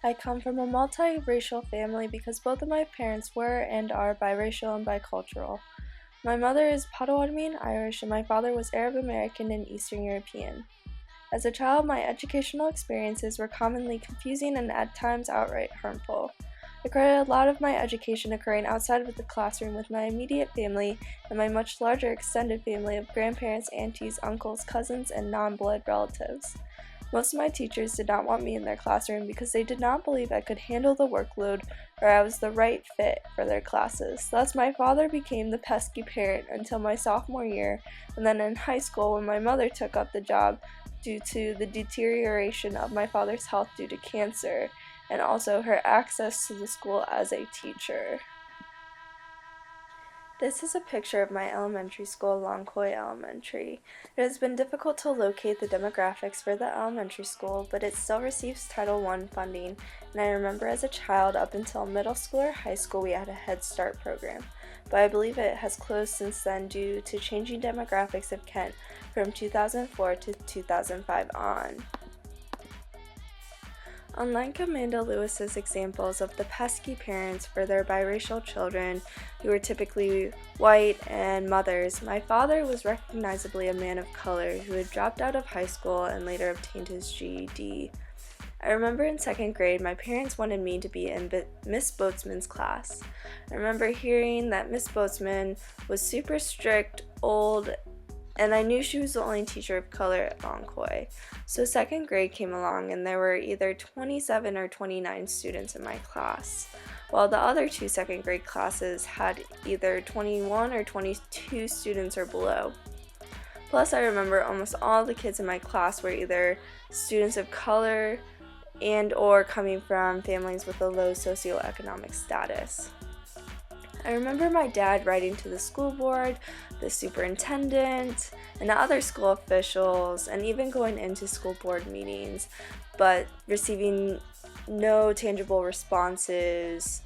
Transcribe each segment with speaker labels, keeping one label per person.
Speaker 1: I come from a multiracial family because both of my parents were and are biracial and bicultural. My mother is Potawatomi and Irish, and my father was Arab American and Eastern European. As a child, my educational experiences were commonly confusing and at times outright harmful. I credit a lot of my education occurring outside of the classroom with my immediate family and my much larger extended family of grandparents, aunties, uncles, cousins, and non-blood relatives. Most of my teachers did not want me in their classroom because they did not believe I could handle the workload or I was the right fit for their classes. Thus, my father became the pesky parent until my sophomore year, and then in high school when my mother took up the job due to the deterioration of my father's health due to cancer, and also her access to the school as a teacher. This is a picture of my elementary school, Longkoy Elementary. It has been difficult to locate the demographics for the elementary school, but it still receives Title I funding, and I remember as a child up until middle school or high school we had a Head Start program, but I believe it has closed since then due to changing demographics of Kent from 2004 to 2005 on. Unlike Amanda Lewis's examples of the pesky parents for their biracial children who were typically white and mothers, my father was recognizably a man of color who had dropped out of high school and later obtained his GED. I remember in second grade, my parents wanted me to be in Miss Boatsman's class. I remember hearing that Miss Boatsman was super strict, old, and I knew she was the only teacher of color at Longkoy. So second grade came along and there were either 27 or 29 students in my class, while the other two second grade classes had either 21 or 22 students or below. Plus, I remember almost all the kids in my class were either students of color and or coming from families with a low socioeconomic status. I remember my dad writing to the school board, the superintendent, and other school officials, and even going into school board meetings, but receiving no tangible responses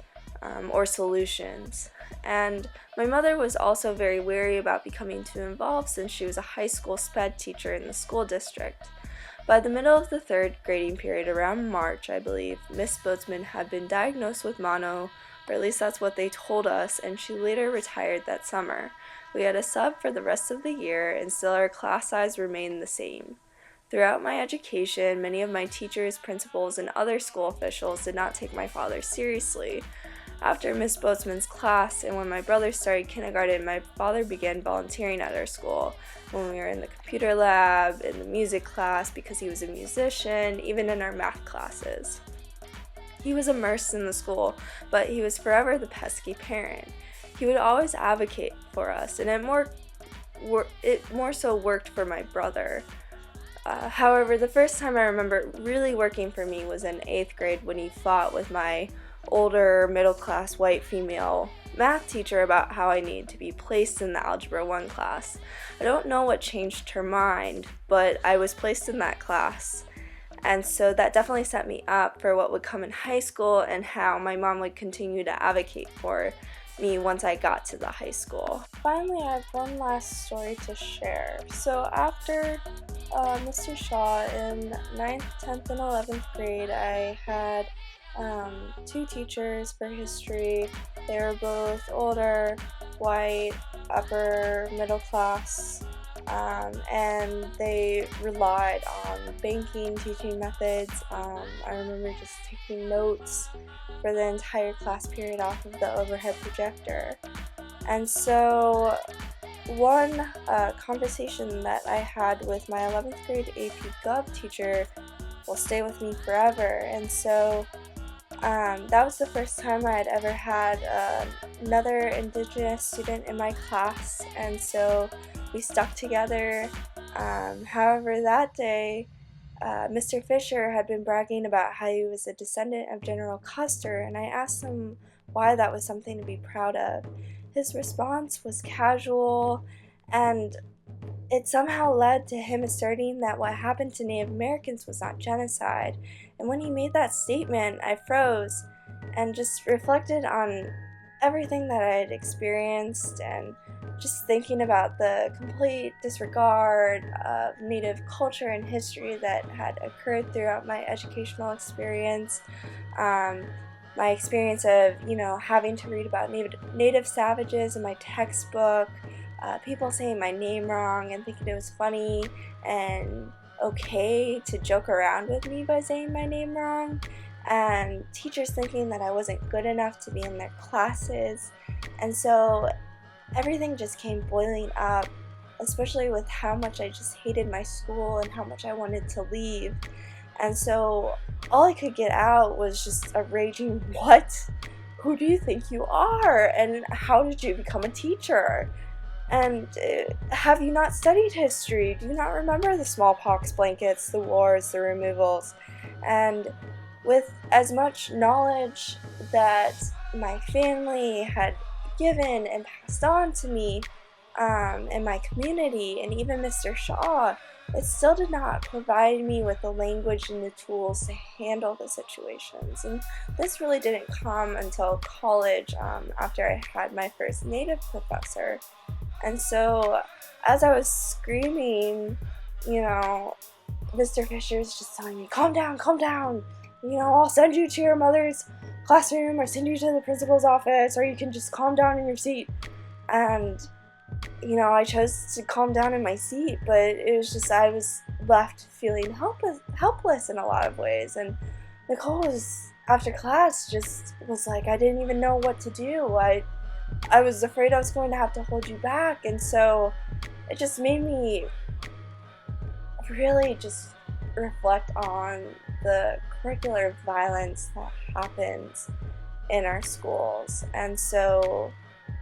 Speaker 1: or solutions. And my mother was also very wary about becoming too involved since she was a high school sped teacher in the school district. By the middle of the third grading period, around March, I believe, Miss Boatsman had been diagnosed with mono, or at least that's what they told us, and she later retired that summer. We had a sub for the rest of the year, and still our class size remained the same. Throughout my education, many of my teachers, principals, and other school officials did not take my father seriously. After Miss Boatsman's class, and when my brother started kindergarten, my father began volunteering at our school, when we were in the computer lab, in the music class, because he was a musician, even in our math classes. He was immersed in the school, but he was forever the pesky parent. He would always advocate for us, and it more so worked for my brother. However, the first time I remember really working for me was in 8th grade when he fought with my older middle-class white female math teacher about how I needed to be placed in the Algebra 1 class. I don't know what changed her mind, but I was placed in that class. And so that definitely set me up for what would come in high school and how my mom would continue to advocate for me once I got to the high school. Finally, I have one last story to share. So after Mr. Shaw in 9th, 10th, and 11th grade, I had two teachers for history. They were both older, white, upper middle class, and they relied on banking teaching methods. I remember just taking notes for the entire class period off of the overhead projector. And so one conversation that I had with my 11th grade AP Gov teacher will stay with me forever. And so that was the first time I had ever had another Indigenous student in my class, and so we stuck together. However, that day, Mr. Fisher had been bragging about how he was a descendant of General Custer, and I asked him why that was something to be proud of. His response was casual, and it somehow led to him asserting that what happened to Native Americans was not genocide. And when he made that statement, I froze and just reflected on everything that I had experienced and just thinking about the complete disregard of Native culture and history that had occurred throughout my educational experience. Um, my experience of, having to read about native savages in my textbook, people saying my name wrong and thinking it was funny and okay to joke around with me by saying my name wrong, and teachers thinking that I wasn't good enough to be in their classes. And so everything just came boiling up, especially with how much I just hated my school and how much I wanted to leave. And so all I could get out was just a raging, "What? Who do you think you are? And how did you become a teacher? And have you not studied history? Do you not remember the smallpox blankets, the wars, the removals?" And with as much knowledge that my family had given and passed on to me, in my community, and even Mr. Shaw, it still did not provide me with the language and the tools to handle the situations. And this really didn't come until college, after I had my first Native professor. And so, as I was screaming, you know, Mr. Fisher's just telling me, "Calm down, calm down. I'll send you to your mother's classroom or send you to the principal's office, or you can just calm down in your seat." And, I chose to calm down in my seat, but it was just, I was left feeling helpless in a lot of ways. And Nicole was, after class, just was like, I didn't even know what to do. I was afraid I was going to have to hold you back. And so it just made me really just reflect on the curricular violence that happens in our schools. And so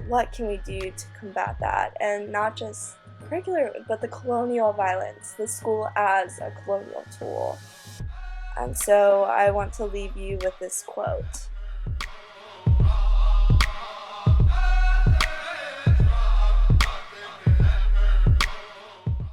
Speaker 1: what can we do to combat that? And not just curricular, but the colonial violence, the school as a colonial tool. And so I want to leave you with this quote.